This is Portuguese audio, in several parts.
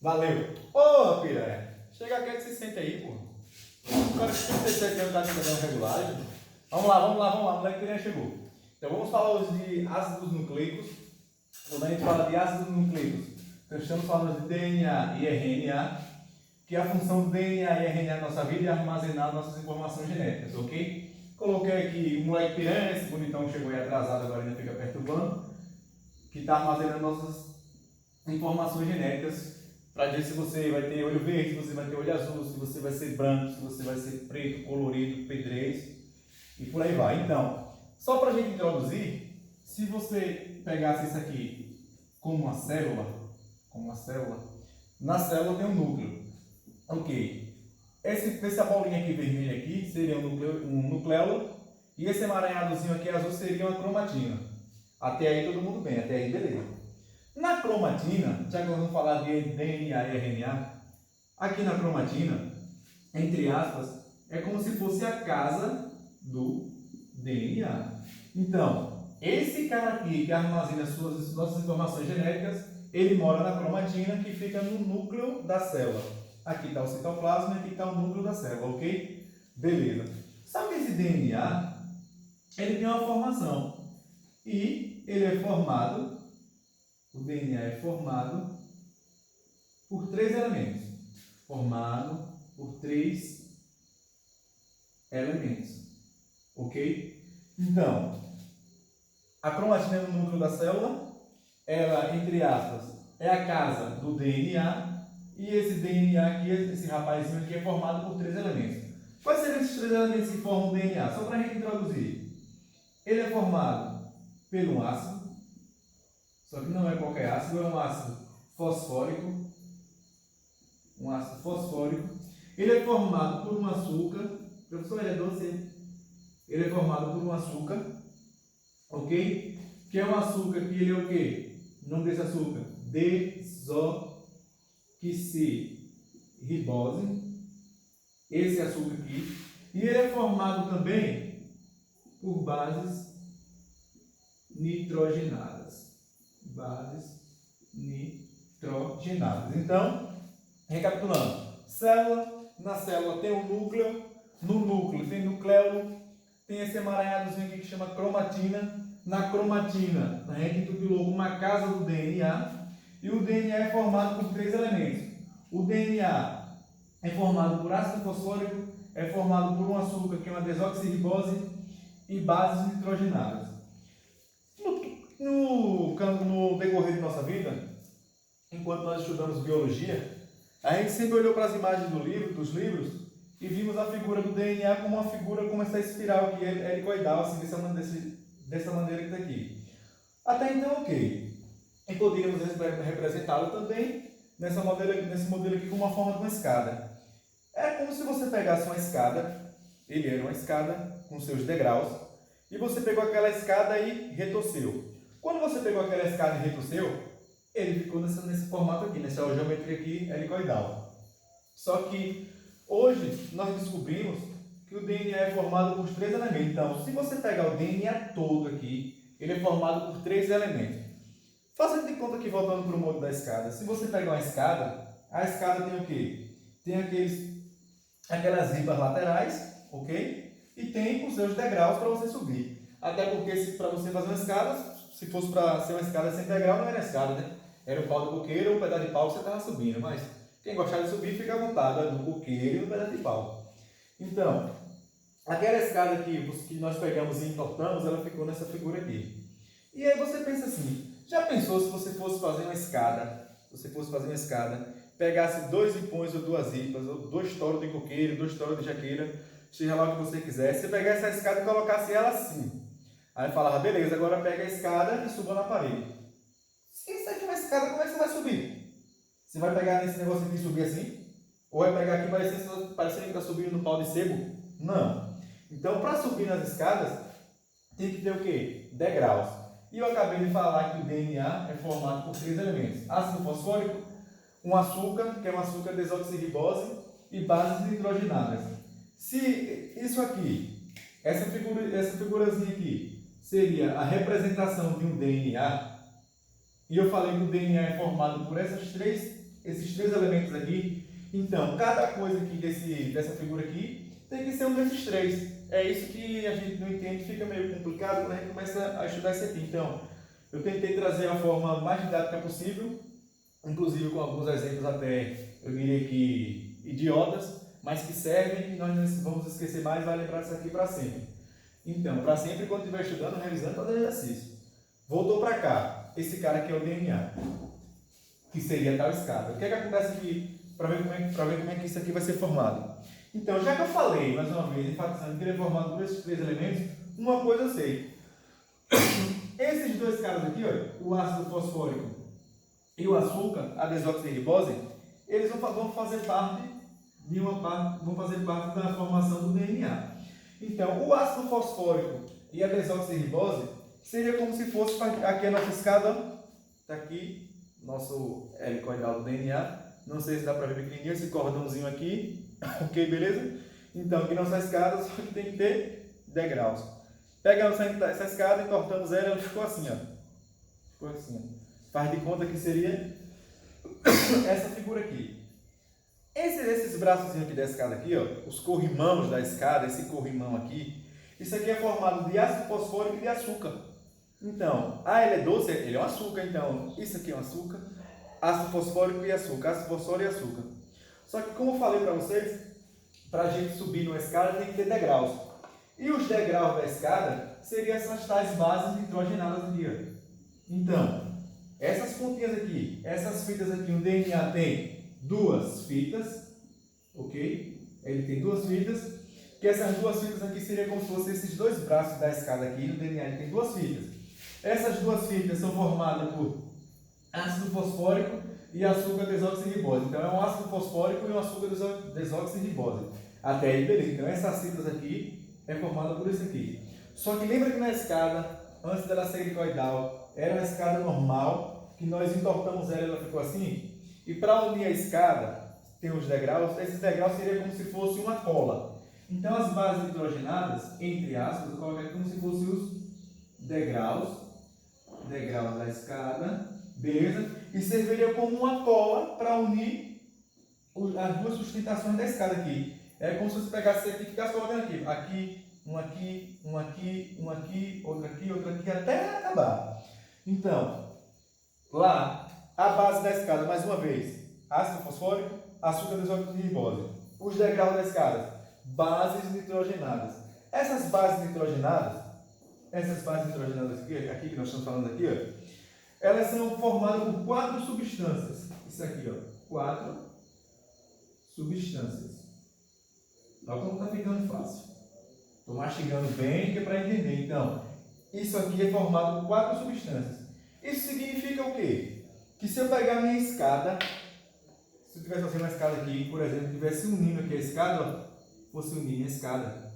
Valeu! Ô, piranha! Chega aqui que se sente aí, pô. O cara que 37 anos tá tentando regulagem. Vamos lá, moleque piranha chegou. Então vamos falar hoje de ácidos nucleicos. Quando a gente fala de ácidos nucleicos, então estamos falando de DNA e RNA, que a função do DNA e RNA na nossa vida é armazenar nossas informações genéticas, ok? Coloquei aqui o moleque piranha, esse bonitão que chegou aí atrasado agora ainda fica perturbando, que está armazenando nossas informações genéticas para dizer se você vai ter olho verde, se você vai ter olho azul, se você vai ser branco, se você vai ser preto, colorido, pedrez e por aí vai. Então, só para a gente introduzir, se você pegasse isso aqui como uma célula, na célula tem um núcleo, ok? Essa bolinha aqui vermelha aqui seria um nucleolo e esse emaranhadozinho aqui azul seria uma cromatina. Até aí todo mundo bem, até aí beleza. Na cromatina, já que nós vamos falar de DNA e RNA, aqui na cromatina, entre aspas, é como se fosse a casa do DNA. Então, esse cara aqui que armazena nossas informações genéticas, ele mora na cromatina, que fica no núcleo da célula. Aqui está o citoplasma e aqui está o núcleo da célula, ok? Beleza. Só que esse DNA, ele tem uma formação. E ele é formado, o DNA é formado por três elementos. Formado por três elementos. Ok? Então, a cromatina é no núcleo da célula, ela, entre aspas, é a casa do DNA, e esse DNA aqui, esse rapazinho aqui, é formado por três elementos. Quais seriam esses três elementos que formam o DNA? Só para a gente introduzir. Ele é formado por um ácido, só que não é qualquer ácido, é um ácido fosfórico. Ele é formado por um açúcar. Professor, ele é doce? Ele é formado por um açúcar, ok? Que é um açúcar que ele é o quê? O nome desse açúcar? Desoxirribose. Esse açúcar aqui. E ele é formado também por bases nitrogenadas. Então, recapitulando, na célula tem um núcleo, no núcleo tem nucleolo, tem esse emaranhadozinho aqui que chama cromatina, na cromatina a gente intitulou uma casa do DNA, e o DNA é formado por três elementos. O DNA é formado por ácido fosfórico, é formado por um açúcar que é uma desoxirribose e bases nitrogenadas. No decorrer de nossa vida, enquanto nós estudamos biologia, a gente sempre olhou para as imagens dos livros, e vimos a figura do DNA como uma figura como essa espiral aqui, helicoidal, assim, dessa maneira que está aqui. Até então, ok. E poderíamos representá-lo também nesse modelo aqui como uma forma de uma escada. É como se você pegasse uma escada, ele era uma escada com seus degraus, e você pegou aquela escada e retorceu. Quando você pegou aquela escada e retorceu, ele ficou nesse formato aqui, nessa geometria aqui helicoidal. Só que hoje nós descobrimos que o DNA é formado por três elementos. Então, se você pegar o DNA todo aqui, ele é formado por três elementos. Fazendo de conta que, voltando para o modo da escada, se você pegar uma escada, a escada tem o quê? Tem aquelas ribas laterais, ok? E tem os seus degraus para você subir. Até porque para você fazer uma escada, se fosse para ser uma escada sem degrau, não era escada, né? Era um pau de coqueiro ou um pedaço de pau que você estava subindo. Mas quem gostar de subir, fica à vontade, no coqueiro e no pedaço de pau. Então, aquela escada que nós pegamos e entortamos, ela ficou nessa figura aqui. E aí você pensa assim, já pensou se você fosse fazer uma escada, pegasse dois ipões ou duas ripas, ou dois toros de coqueiro, dois toros de jaqueira, seja lá o que você quiser, você pegasse essa escada e colocasse ela assim. Aí falava, beleza, agora pega a escada e suba na parede. Se isso aqui é uma escada, como é que você vai subir? Você vai pegar nesse negócio aqui e subir assim? Ou vai pegar aqui parecendo que está subindo no pau de sebo? Não. Então, para subir nas escadas, tem que ter o quê? Degraus. E eu acabei de falar que o DNA é formado por três elementos. Ácido fosfórico, um açúcar, que é um açúcar desoxirribose, e bases nitrogenadas. Se isso aqui, essa figurazinha aqui, seria a representação de um DNA, e eu falei que o DNA é formado por essas três esses três elementos aqui, então cada coisa aqui dessa figura aqui tem que ser um desses três. É isso que a gente não entende, fica meio complicado quando a gente começa a estudar isso aqui. Então, eu tentei trazer a forma mais didática possível, inclusive com alguns exemplos até, eu diria que idiotas, mas que servem e nós não vamos esquecer mais, vai lembrar isso aqui para sempre. Então, para sempre, quando estiver estudando, revisando, fazer exercício. Voltou para cá, esse cara aqui é o DNA, que seria tal escada. O que é que acontece aqui, para ver como é que isso aqui vai ser formado? Então, já que eu falei, mais uma vez, enfatizando que ele é formado por esses três elementos, uma coisa eu sei. Esses dois caras aqui, olha, o ácido fosfórico e o açúcar, a desoxirribose, eles vão fazer parte da formação do DNA. Então, o ácido fosfórico e a desoxirribose seria como se fosse aqui a nossa escada, está aqui, nosso helicoidal do DNA. Não sei se dá para ver pequenininho esse cordãozinho aqui, ok, beleza? Então, aqui nossa escada, só que tem que ter degraus. Pegamos essa escada, entortamos ela ficou assim, ó. Ficou assim, ó. Faz de conta que seria essa figura aqui. Esses braços aqui da escada aqui, ó, os corrimãos da escada, esse corrimão aqui, isso aqui é formado de ácido fosfórico e de açúcar. Então, ele é doce, ele é um açúcar, então, isso aqui é um açúcar, ácido fosfórico e açúcar, ácido fosfórico e açúcar. Só que, como eu falei para vocês, para a gente subir numa escada tem que ter degraus. E os degraus da escada seriam essas tais bases nitrogenadas aqui, ó. Então, essas pontinhas aqui, essas fitas aqui, o DNA tem duas fitas, ok? Ele tem duas fitas, que essas duas fitas aqui seriam como se fossem esses dois braços da escada aqui, no DNA ele tem duas fitas. Essas duas fitas são formadas por ácido fosfórico e açúcar desoxirribose. Então, é um ácido fosfórico e um açúcar desoxirribose. Até aí, beleza. Então, essas fitas aqui é formada por isso aqui. Só que lembra que na escada, antes dela ser helicoidal, era uma escada normal, que nós entortamos ela ficou assim? E para unir a escada, tem os degraus, esses degraus seriam como se fosse uma cola. Então, as bases nitrogenadas, entre aspas, eu coloco aqui como se fossem os degraus da escada, beleza? E serviria como uma cola para unir as duas sustentações da escada aqui. É como se você pegasse aqui e ficasse colocando aqui. Aqui, um aqui, um aqui, um aqui, outro aqui, até acabar. Então, lá, a base da escada, mais uma vez, ácido fosfórico, açúcar desoxirribose. Os degraus da escada, bases nitrogenadas. Essas bases nitrogenadas aqui que nós estamos falando aqui, ó, elas são formadas por 4 substâncias. Isso aqui, ó, 4 substâncias. Olha como está ficando fácil. Estou mastigando bem, que é para entender. Então, isso aqui é formado por 4 substâncias. Isso significa o quê? Que se eu pegar a minha escada, se eu tivesse fazendo uma escada aqui, por exemplo, tivesse unindo aqui a escada, ó, fosse unir a escada.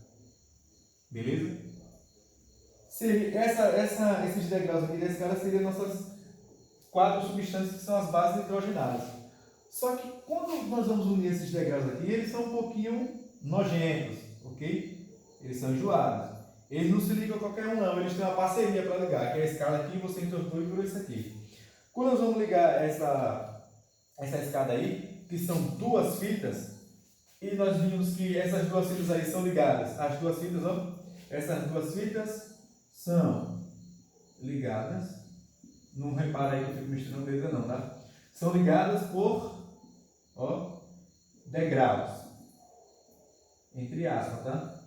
Beleza? Esses degraus aqui da escada seriam nossas 4 substâncias que são as bases nitrogenadas. Só que quando nós vamos unir esses degraus aqui, eles são um pouquinho nojentos, ok? Eles são enjoados. Eles não se ligam a qualquer um não, eles têm uma parceria para ligar, que é a escada aqui, você entortou e por isso aqui. Quando nós vamos ligar essa escada aí, que são 2 fitas, e nós vimos que essas 2 fitas aí são ligadas, as 2 fitas, ó, essas 2 fitas são ligadas, não repara aí que eu fico misturando letra não, tá? São ligadas por, ó, degraus, entre aspas, tá?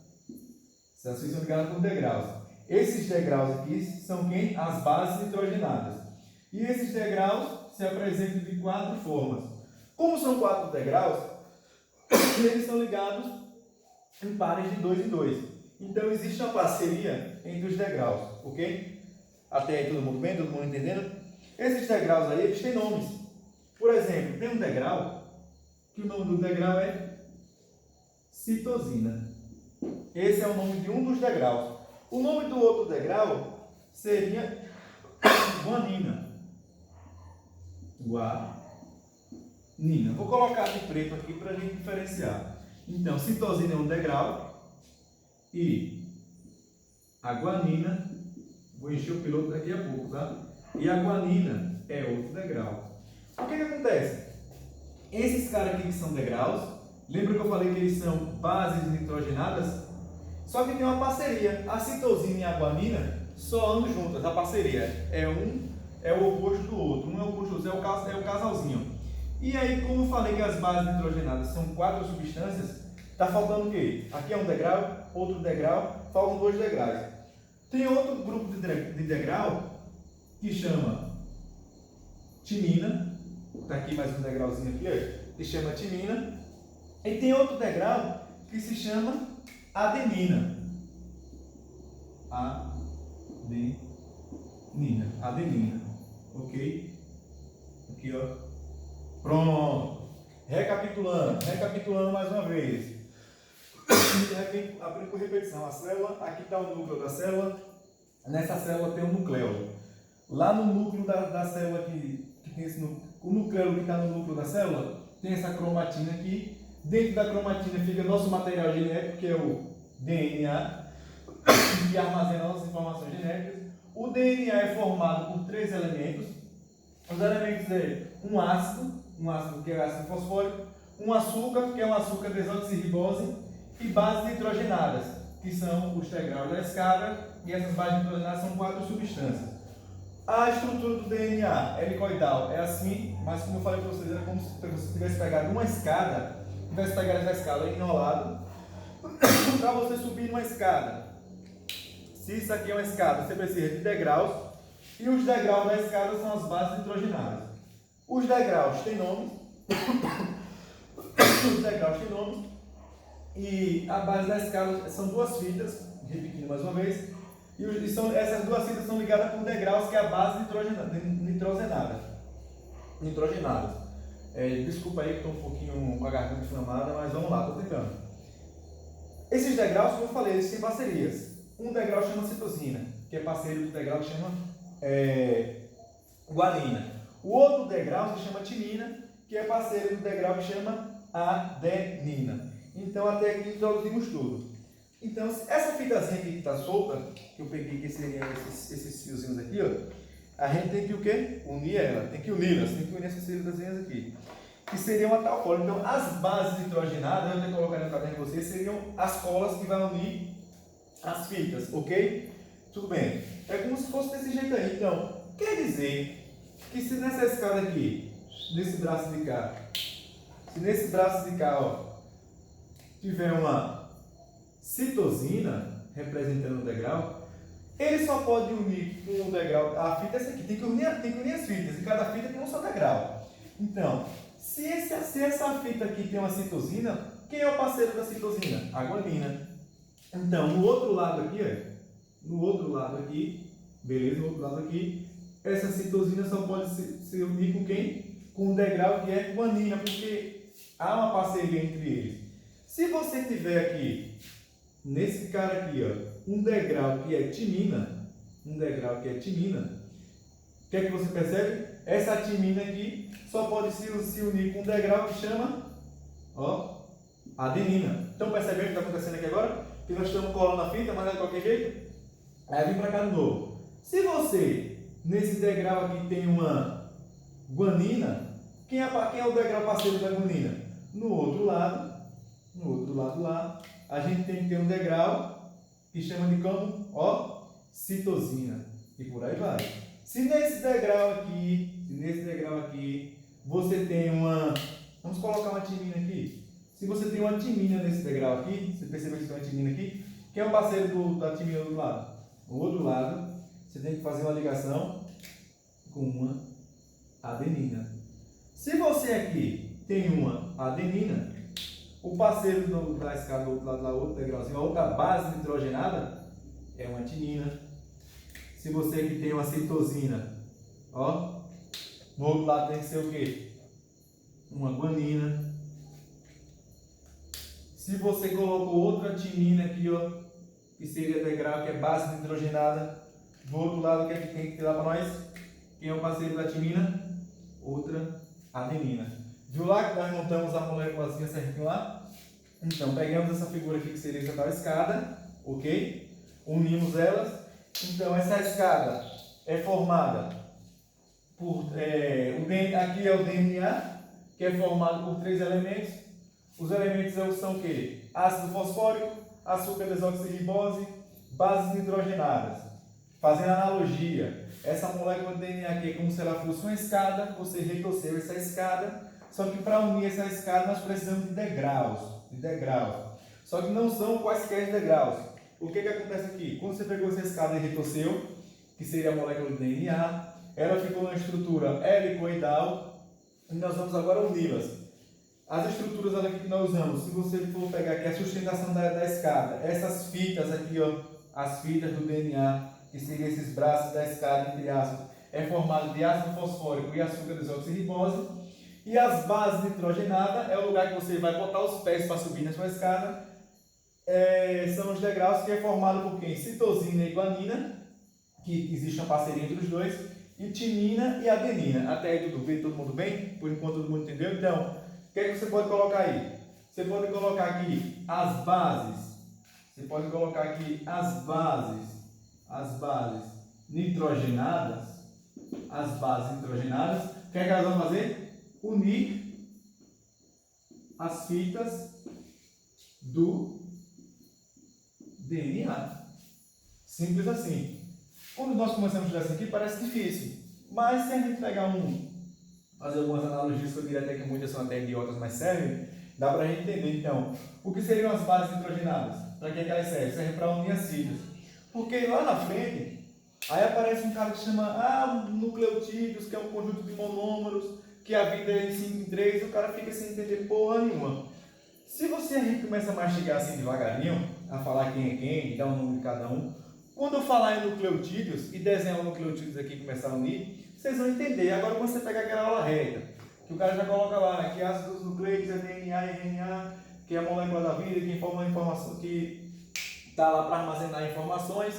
Essas fitas são ligadas por degraus. Esses degraus aqui são quem? As bases nitrogenadas. E esses degraus se apresentam de 4 formas. Como são 4 degraus, eles são ligados em pares de 2 em 2. Então existe uma parceria entre os degraus, ok? Até aí todo mundo bem? Todo mundo entendendo? Esses degraus aí, eles têm nomes. Por exemplo, tem um degrau, que o nome do degrau é citosina. Esse é o nome de um dos degraus. O nome do outro degrau seria guanina. Guanina. Vou colocar de preto aqui para a gente diferenciar. Então, citosina é um degrau e a guanina, vou encher o piloto daqui a pouco, tá? E a guanina é outro degrau. O que acontece? Esses caras aqui que são degraus, lembra que eu falei que eles são bases nitrogenadas? Só que tem uma parceria. A citosina e a guanina só andam juntas. A parceria é o oposto do outro. Um é o oposto do outro, é o casalzinho. E aí, como eu falei que as bases nitrogenadas são 4 substâncias, está faltando o quê? Aqui é um degrau, outro degrau, faltam 2 degraus. Tem outro grupo de degrau que chama timina. Está aqui mais um degrauzinho aqui, ó, que chama timina. E tem outro degrau que se chama adenina. Adenina. Ok? Aqui, ó. Pronto. Recapitulando mais uma vez. Aprende por repetição. A célula, aqui está o núcleo da célula. Nessa célula tem um nucleolo. Lá no núcleo da célula que tem esse o nucleolo que está no núcleo da célula, tem essa cromatina aqui. Dentro da cromatina fica nosso material genético, que é o DNA, que armazena nossas informações genéticas. O DNA é formado por 3 elementos. Os elementos é um ácido que é ácido fosfórico, um açúcar, que é um açúcar desoxirribose, e bases nitrogenadas, que são os degraus da escada, e essas bases nitrogenadas são 4 substâncias. A estrutura do DNA helicoidal é assim, mas como eu falei para vocês, era como se você tivesse pegado uma escada, tivesse pegado essa escada enrolado, para você subir uma escada. Se isso aqui é uma escada, você precisa de degraus, e os degraus da escada são as bases nitrogenadas. Os degraus têm nomes, e a base da escada são 2 fitas, repetindo mais uma vez, essas 2 fitas são ligadas por degraus, que é a base nitrogenada. Desculpa aí que estou um pouquinho com a garganta inflamada, mas vamos lá, estou tentando. Esses degraus, como eu falei, eles têm parcerias. Um degrau chama citosina, que é parceiro do degrau que chama guanina. O outro degrau se chama timina, que é parceiro do degrau que chama adenina. Então, até aqui introduzimos tudo. Então, essa fitazinha aqui que está solta, que eu peguei, que seriam esses fiozinhos aqui, ó, a gente tem que o quê? Unir ela, tem que uni-las, tem que unir essas fitazinhas aqui, que seriam a tal cola. Então, as bases nitrogenadas, eu tenho que colocar no caderno de vocês, seriam as colas que vão unir as fitas, ok? Tudo bem. É como se fosse desse jeito aí. Então, quer dizer que se nessa escada aqui, nesse braço de cá, se nesse braço de cá, ó, tiver uma citosina representando o degrau, ele só pode unir com o degrau, a fita é essa aqui, tem que unir as fitas, e cada fita tem um só degrau. Então, se essa fita aqui tem uma citosina, quem é o parceiro da citosina? A guanina. Então, no outro lado aqui, beleza, no outro lado aqui, essa citosina só pode se unir com quem? Com o degrau que é guanina, porque há uma parceria entre eles. Se você tiver aqui, nesse cara aqui, ó, um degrau que é timina, o que é que você percebe? Essa timina aqui só pode se unir com um degrau que chama, ó, adenina. Então percebendo o que está acontecendo aqui agora? Que nós estamos colando a fita, mas não é de qualquer jeito. Aí vem para cá de novo. Se você, nesse degrau aqui, tem uma guanina, quem é o degrau parceiro da guanina? No outro lado lá, a gente tem que ter um degrau que chama de como? Ó, citosina. E por aí vai. Se nesse degrau aqui, você tem uma... Vamos colocar uma timina aqui. Se você tem uma timina nesse degrau aqui, você percebeu que tem uma timina aqui, quem é o parceiro da timina do outro lado? O outro lado, você tem que fazer uma ligação com uma adenina. Se você aqui tem uma adenina, o parceiro da escada do outro lado, lá, outro degrauzinho, a outra base nitrogenada é uma timina. Se você aqui tem uma citosina, ó, no outro lado tem que ser o quê? Uma guanina. Se você colocou outra timina aqui, ó, que seria degrau, que é base nitrogenada, do outro lado, o que é que tem que ter lá para nós? Quem é o parceiro da timina? Outra adenina. Viu lá que nós montamos a moléculazinha certinho lá? Então, pegamos essa figura aqui que seria essa tal escada, ok? Unimos elas. Então, essa escada é formada por... aqui é o DNA, que é formado por 3 elementos. Os elementos são o quê? Ácido fosfórico, açúcar desoxirribose, bases nitrogenadas. Fazendo analogia, essa molécula de DNA aqui é como se ela fosse uma escada, você retorceu essa escada, só que para unir essa escada nós precisamos de degraus. Só que não são quaisquer degraus. O que acontece aqui? Quando você pegou essa escada e retorceu, que seria a molécula de DNA, ela ficou numa estrutura helicoidal e nós vamos agora uni-las. As estruturas aqui que nós usamos, se você for pegar aqui a sustentação da escada, essas fitas aqui, ó, as fitas do DNA, que seriam esses braços da escada, entre aspas, é formado de ácido fosfórico e açúcar desoxirribose. E as bases nitrogenadas é o lugar que você vai botar os pés para subir na sua escada. São os degraus, que é formado por quem? Citosina e guanina, que existe uma parceria entre os dois, e timina e adenina. Até aí tudo bem? Todo mundo bem? Por enquanto todo mundo entendeu? Então, o que é que você pode colocar aí? Você pode colocar aqui as bases. Você pode colocar aqui as bases nitrogenadas. As bases nitrogenadas. O que é que elas vão fazer? Unir as fitas do DNA. Simples assim. Quando nós começamos a estudar isso aqui, parece difícil. Mas se a gente pegar fazer algumas analogias, que eu diria até que muitas são até idiotas, mas servem, dá para a gente entender. Então, o que seriam as bases nitrogenadas? Para que elas servem? Servem para unir as fitas. Porque lá na frente, aí aparece um cara que chama nucleotídeos, que é um conjunto de monômeros, que a vida é em 5 em 3, o cara fica sem entender porra nenhuma. Se a gente começa a mastigar assim devagarinho, a falar quem é quem, dar o nome de cada um, quando eu falar em nucleotídeos e desenhar o nucleotídeos aqui e começar a unir, vocês vão entender. Agora quando você pega aquela aula reta, que o cara já coloca lá, que ácidos nucleicos é DNA e RNA, que é a molécula da vida, que informa a informação, que está lá para armazenar informações,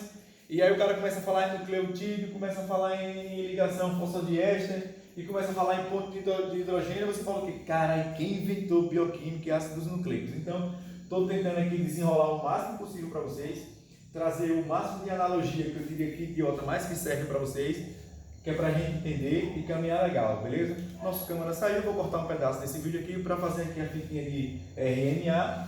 e aí o cara começa a falar em nucleotídeo, começa a falar em ligação fosfodiéster, e começa a falar em ponto de hidrogênio, você fala que, caralho, quem inventou bioquímica e ácidos nucleicos? Então, estou tentando aqui desenrolar o máximo possível para vocês, trazer o máximo de analogia que eu diria aqui, idiota, mais que serve para vocês, que é para a gente entender e caminhar legal, beleza? Nossa câmera saiu, vou cortar um pedaço desse vídeo aqui para fazer aqui a fitinha de RNA,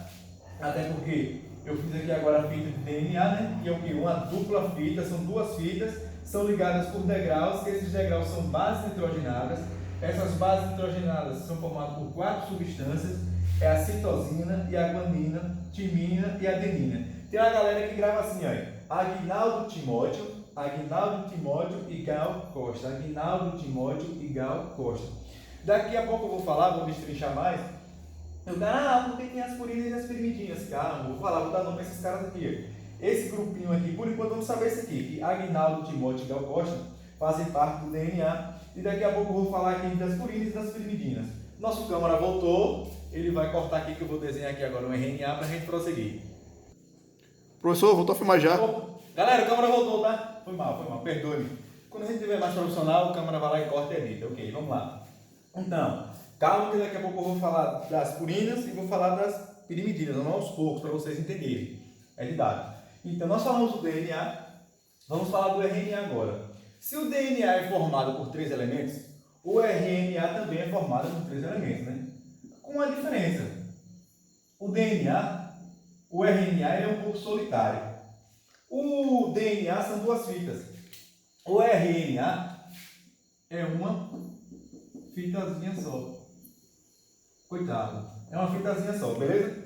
até porque eu fiz aqui agora a fita de DNA, né? Que é o que? Uma dupla fita, são 2 fitas, são ligadas por degraus, que esses degraus são bases nitrogenadas. Essas bases nitrogenadas são formadas por 4 substâncias, é a citosina e a guanina, timina e adenina. Tem uma galera que grava assim, ó, Aguinaldo Timóteo e Gal Costa. Aguinaldo Timóteo e Gal Costa. Daqui a pouco eu vou falar, vou destrinchar mais. Eu porque tem as purinas e as pirimidinhas. Calma, vou falar, vou dar nome a esses caras aqui. Esse grupinho aqui, por enquanto vamos saber isso aqui, que Aguinaldo Timóteo e Gal Costa fazem parte do DNA. E daqui a pouco eu vou falar aqui das purinas e das pirimidinas. Nosso câmera voltou, ele vai cortar aqui que eu vou desenhar aqui agora um RNA para a gente prosseguir. Professor, voltou a filmar já. Galera, a câmera voltou, tá? Foi mal, perdoe. Quando a gente tiver mais profissional, o câmera vai lá e corta e edita. Ok, vamos lá. Então, calma que daqui a pouco eu vou falar das purinas e vou falar das pirimidinas, vamos aos poucos, para vocês entenderem. É didático. Então, nós falamos do DNA, vamos falar do RNA agora. Se o DNA é formado por 3 elementos, o RNA também é formado por 3 elementos, né? Com uma diferença. O RNA é um pouco solitário. O DNA são 2 fitas. O RNA é uma fitazinha só. Coitado. É uma fitazinha só, beleza?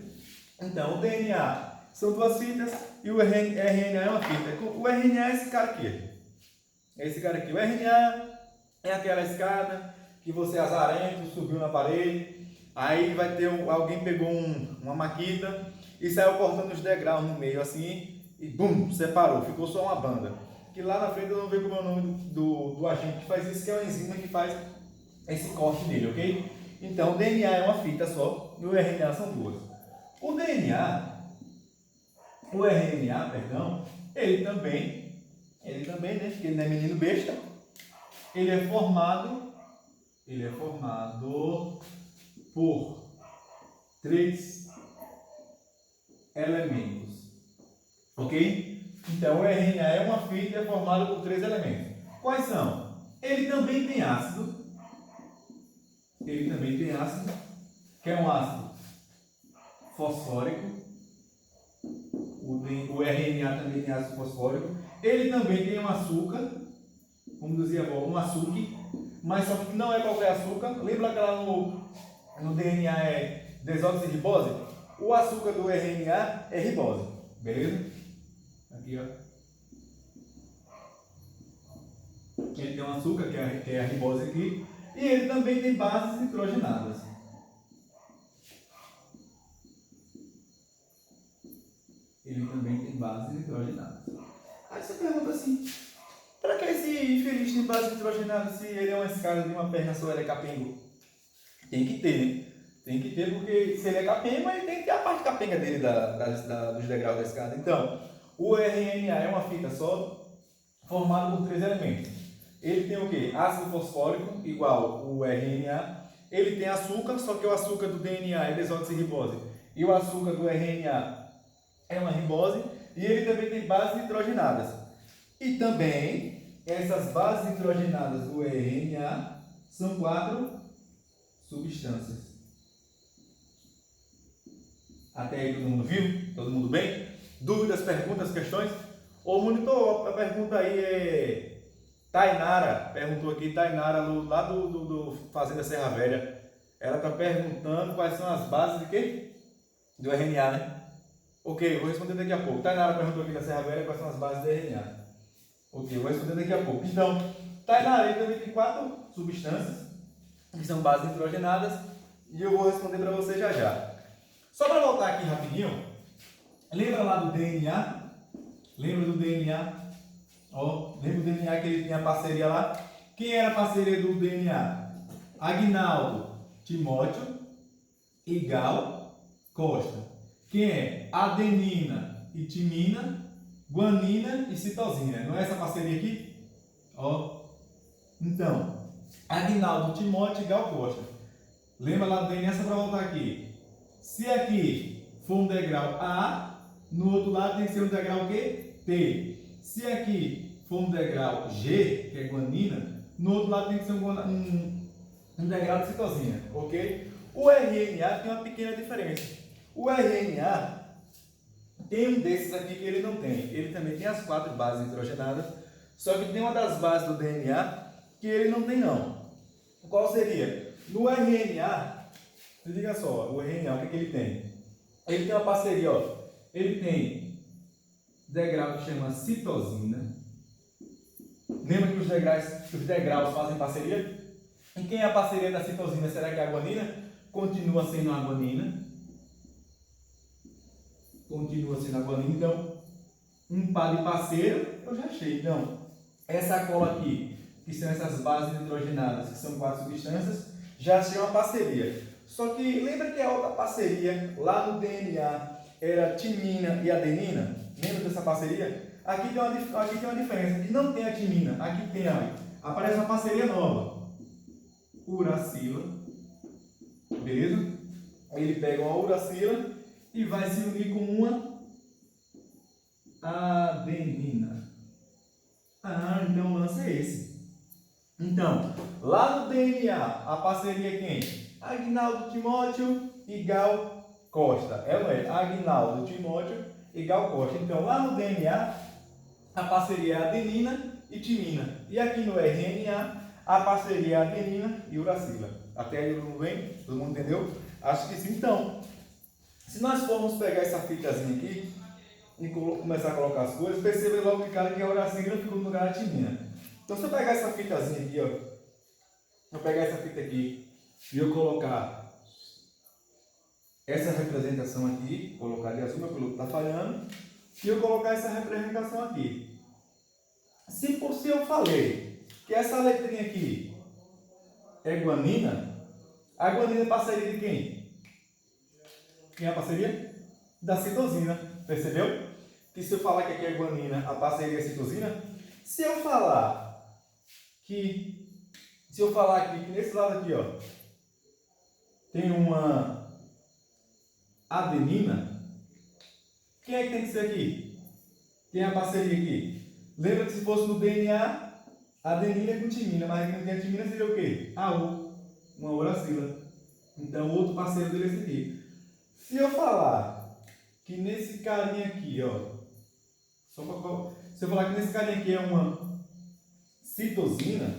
Então, o DNA são 2 fitas e o RNA é uma fita. O RNA é esse cara aqui. Esse cara aqui. O RNA é aquela escada que você azarento subiu na parede. Aí vai ter alguém pegou uma maquita e saiu cortando os degraus no meio assim e bum, separou. Ficou só uma banda. Que lá na frente eu não vejo como é o nome do agente que faz isso, que é uma enzima que faz esse corte dele, ok? Então, o DNA é uma fita só e o RNA são 2. O RNA, perdão, ele também, né, porque ele não é menino besta, ele é formado por 3 elementos, ok? Então, o RNA é uma fita e é formado por 3 elementos. Quais são? Ele também tem ácido, ele também tem ácido, que é um ácido fosfórico. O RNA também tem ácido fosfórico. Ele também tem um açúcar, como dizia a avó, um açúcar, mas só que não é qualquer açúcar. Lembra que lá no DNA é desoxirribose? O açúcar do RNA é ribose, beleza? Aqui, ó. Ele tem um açúcar, que é a ribose aqui, e ele também tem bases nitrogenadas. Ele também tem bases nitrogenadas. Aí você pergunta assim, para que esse infeliz tem bases nitrogenadas se ele é uma escada de uma perna só, ele é capengo? Tem que ter, né? Tem que ter, porque se ele é capengo, ele tem que ter a parte capenga dele dos degraus da escada. Então, o RNA é uma fita só, formado por 3 elementos. Ele tem o quê? Ácido fosfórico, igual o RNA. Ele tem açúcar, só que o açúcar do DNA é desoxirribose. E o açúcar do RNA é uma ribose. E ele também tem bases nitrogenadas. E também, essas bases nitrogenadas do RNA são 4 substâncias. Até aí todo mundo viu? Todo mundo bem? Dúvidas, perguntas, questões? Ô monitor, a pergunta aí é... Tainara perguntou aqui, Tainara lá do Fazenda Serra Velha. Ela está perguntando quais são as bases de quê? Do RNA, né? Ok, vou responder daqui a pouco. Tainara perguntou aqui da Serra Velha quais são as bases do RNA. Ok, vou responder daqui a pouco. Então, Tainara ele também tem 4 substâncias que são bases nitrogenadas e eu vou responder para você já já. Só para voltar aqui rapidinho, lembra lá do DNA? Lembra do DNA? Ó, lembra do DNA que ele tinha parceria lá? Quem era a parceria do DNA? Aguinaldo, Timóteo e Gal Costa. Quem é? Adenina e timina, guanina e citosina. Não é essa parceria aqui? Ó. Então, Aguinaldo, Timóteo e Gal Costa. Lembra lá do DNA, só para voltar aqui. Se aqui for um degrau A, no outro lado tem que ser um degrau quê? T. Se aqui for um degrau G, que é guanina, no outro lado tem que ser um degrau de citosina, ok? O RNA tem uma pequena diferença. O RNA tem um desses aqui que ele não tem. Ele também tem as 4 bases nitrogenadas, só que tem uma das bases do DNA que ele não tem não. Qual seria? No RNA, se liga só, o RNA, o que ele tem? Ele tem uma parceria, ó. Ele tem degrau que chama citosina. Lembra que os degraus fazem parceria? E quem é a parceria da citosina? Será que é a guanina? Continua sendo a guanina. Continua sendo a guanina. Então, um par de parceiro, eu já achei. Então, essa cola aqui, que são essas bases nitrogenadas, que são 4 substâncias, já achei uma parceria. Só que lembra que a outra parceria lá no DNA era timina e adenina? Lembra dessa parceria? Aqui tem uma diferença. Aqui não tem a timina. Aqui tem aparece uma parceria nova. Uracila. Beleza? Ele pega uma uracila e vai se unir com uma adenina. Ah, então o lance é esse. Então, lá no DNA, a parceria é quem? Aguinaldo Timóteo e Gal Costa. É ou é? Aguinaldo Timóteo e Gal Costa. Então, lá no DNA, a parceria é adenina e timina. E aqui no RNA, a parceria é adenina e uracila. Até aí todo mundo bem? Todo mundo entendeu? Acho que sim. Então, se nós formos pegar essa fitazinha aqui e começar a colocar as coisas, perceba logo de cara que a uracila ficou no lugar da timina. Então, se eu pegar essa fitazinha aqui, ó, eu pegar essa fita aqui e eu colocar essa representação aqui, colocar de azul, meu piloto está falhando, e eu colocar essa representação aqui. Se por si eu falei que essa letrinha aqui é guanina, a guanina é parceria de quem? Quem é a parceria? Da citosina. Percebeu? Que se eu falar que aqui é guanina, a parceria é citosina. Se eu falar aqui que nesse lado aqui, ó, tem uma adenina, quem é que tem que ser aqui? Quem é a parceria aqui? Lembra que se fosse no DNA, adenina é com timina, mas aqui não tem a timina, seria o quê? AU. uma uracila. Então, o outro parceiro dele é esse aqui. Se eu falar que nesse carinha aqui, ó, se eu falar que nesse carinha aqui é uma citosina,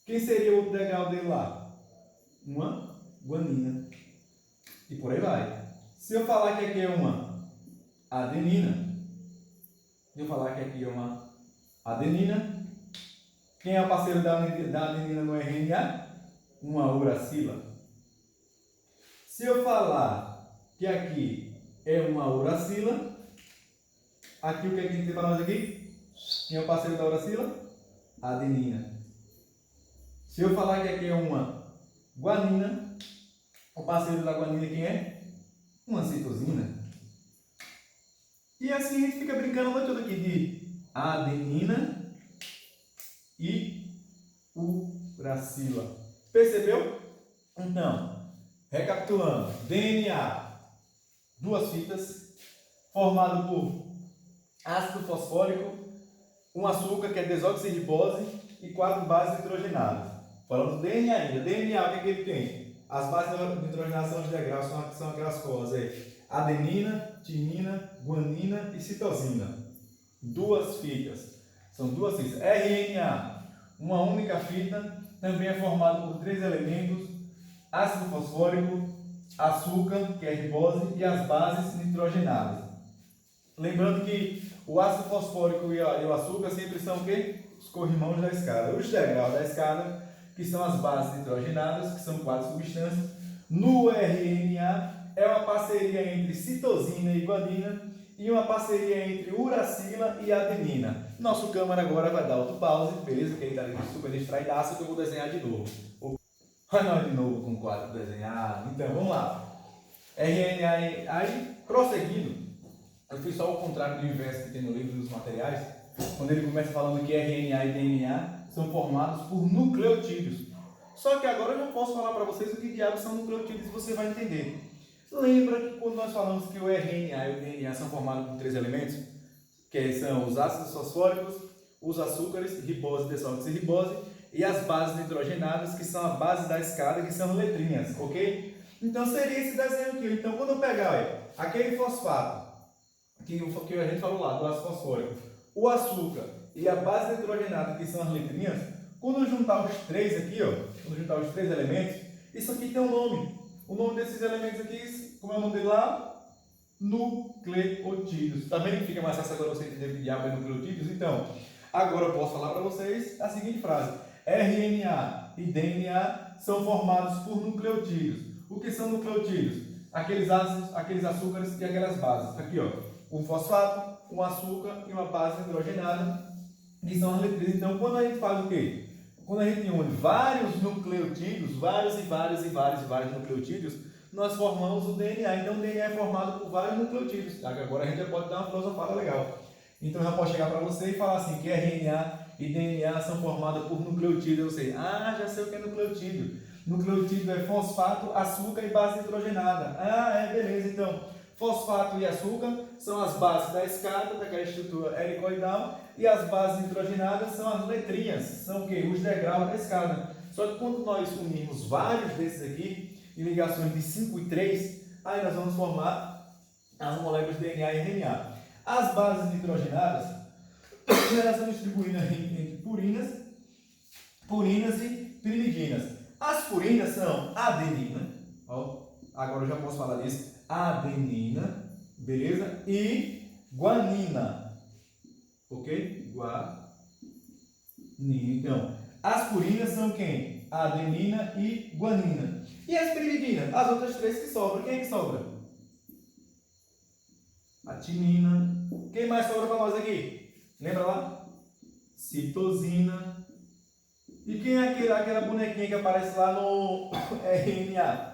quem seria o outro degrau dele lá? Uma guanina. E por aí vai. Se eu falar que aqui é uma adenina, se eu falar que aqui é uma adenina, quem é o parceiro da adenina no RNA? Uma uracila. Se eu falar que aqui é uma uracila, aqui o que é que a gente tem para nós aqui? Quem é o parceiro da uracila? Adenina. Se eu falar que aqui é uma guanina, o parceiro da guanina quem é? Uma citosina. E assim a gente fica brincando a noite toda aqui de adenina e uracila. Percebeu? Então, recapitulando, DNA, duas fitas, formado por ácido fosfórico, um açúcar que é desoxirribose e 4 bases nitrogenadas. Falando do DNA ainda. DNA, o que é que ele tem? As bases nitrogenadas são os degraus, são aquelas colas aí. Adenina, timina, guanina e citosina. Duas fitas. São duas fitas. RNA, uma única fita, também é formado por 3 elementos: ácido fosfórico, açúcar, que é ribose, e as bases nitrogenadas. Lembrando que o ácido fosfórico e o açúcar sempre são o quê? Os corrimãos da escada. Os degraus da escada, que são as bases nitrogenadas, que são 4 substâncias. No RNA, é uma parceria entre citosina e guanina e uma parceria entre uracila e adenina. Nosso câmera agora vai dar outro pause, beleza? Que ele está ali super distraidaço, que eu vou desenhar de novo. Olha de novo com o quadro desenhado. Então, vamos lá. RNA, aí, prosseguindo, eu fiz só o contrário do inverso que tem no livro dos materiais, quando ele começa falando que RNA e DNA são formados por nucleotídeos. Só que agora eu já posso falar para vocês o que diabos são nucleotídeos e você vai entender. Lembra que quando nós falamos que o RNA e o DNA são formados por 3 elementos, que são os ácidos fosfóricos, os açúcares, ribose, desoxirribose, e as bases nitrogenadas, que são a base da escada, que são letrinhas, ok? Então seria esse desenho aqui. Então quando eu pegar aquele fosfato, que a gente falou lá, do ácido fosfórico, o açúcar e a base nitrogenada, que são as letrinhas, quando eu juntar os 3 aqui, ó, quando eu juntar os 3 elementos, isso aqui tem um nome. O nome desses elementos aqui, como é o nome dele lá? Nucleotídeos. Tá vendo que fica mais fácil agora você entender o que diabo é nucleotídeos? Então, agora eu posso falar para vocês a seguinte frase: RNA e DNA são formados por nucleotídeos. O que são nucleotídeos? Aqueles ácidos, aqueles açúcares e aquelas bases. Aqui, ó, um fosfato, um açúcar e uma base nitrogenada, que são as letrinhas. Então, quando a gente faz o quê? Quando a gente une vários nucleotídeos, vários nucleotídeos, nós formamos o DNA. Então, o DNA é formado por vários nucleotídeos. Agora a gente já pode dar uma filosofada legal. Então, eu já posso chegar para você e falar assim, que RNA e DNA são formados por nucleotídeos. Eu sei, já sei o que é nucleotídeo. Nucleotídeo é fosfato, açúcar e base nitrogenada. Beleza. Então, fosfato e açúcar são as bases da escada, daquela estrutura helicoidal, e as bases nitrogenadas são as letrinhas, são o quê? Os degraus da escada. Só que quando nós unirmos vários desses aqui, em ligações de 5 e 3, aí nós vamos formar as moléculas de DNA e RNA. As bases nitrogenadas, elas são distribuídas entre purinas e piridinas. As purinas são adenina, agora eu já posso falar disso, adenina, beleza? E guanina, ok? Guanina. Então, as purinas são quem? Adenina e guanina. E as piridinas? As outras 3 que sobram. Quem é que sobra? A timina. Quem mais sobra para nós aqui? Lembra lá? Citosina. E quem é aquela bonequinha que aparece lá no RNA?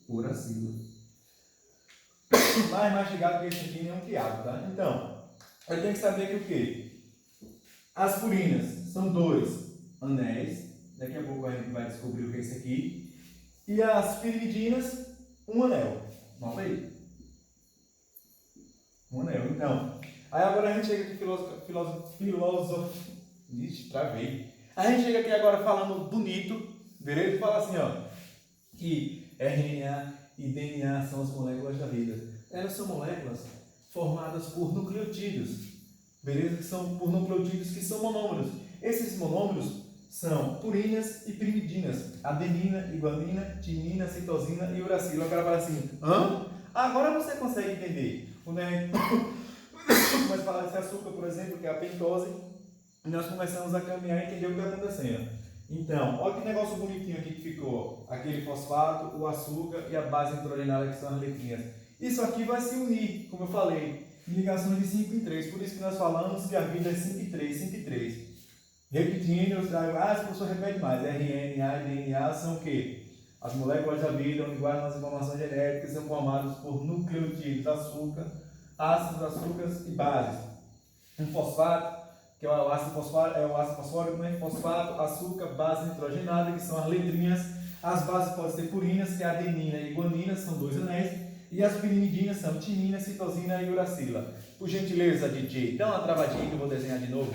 Uracila. Mais mastigado que esse aqui é um quiabo, tá? Então, eu tenho que saber que o quê? As purinas são 2 anéis. Daqui a pouco a gente vai descobrir o que é isso aqui. E as piridinas, um anel. Nota aí. Um anel. Então, aí agora a gente chega aqui Ixi, travei. A gente chega aqui agora falando bonito, beleza? Fala assim, ó, que RNA e DNA são as moléculas da vida. Elas são moléculas formadas por nucleotídeos, beleza? Que são por nucleotídeos que são monômeros. Esses monômeros são purinas e piridinas, adenina e guanina, timina, citosina e uracila. Agora fala assim, hã? Agora você consegue entender. Quando a gente começa a falar desse açúcar, por exemplo, que é a pentose, nós começamos a caminhar e entender o que está acontecendo. Então, olha que negócio bonitinho aqui que ficou. Aquele fosfato, o açúcar e a base nitrogenada, que são as letrinhas. Isso aqui vai se unir, como eu falei, em ligações de 5 em 3. Por isso que nós falamos que a vida é 5 em 3, 5 em 3. Repetindo, esse professor repete mais. RNA e DNA são o quê? As moléculas da vida, onde guardam as informações genéticas, são formadas por nucleotídeos, açúcar, ácidos, açúcares e bases. Um fosfato, que é o ácido fosfórico, né? Fosfato, açúcar, base nitrogenada, que são as letrinhas. As bases podem ser purinas, que é a adenina e guanina, são 2 anéis. E as pirimidinas são timina, citosina e uracila. Por gentileza, DJ, dá uma travadinha que eu vou desenhar de novo.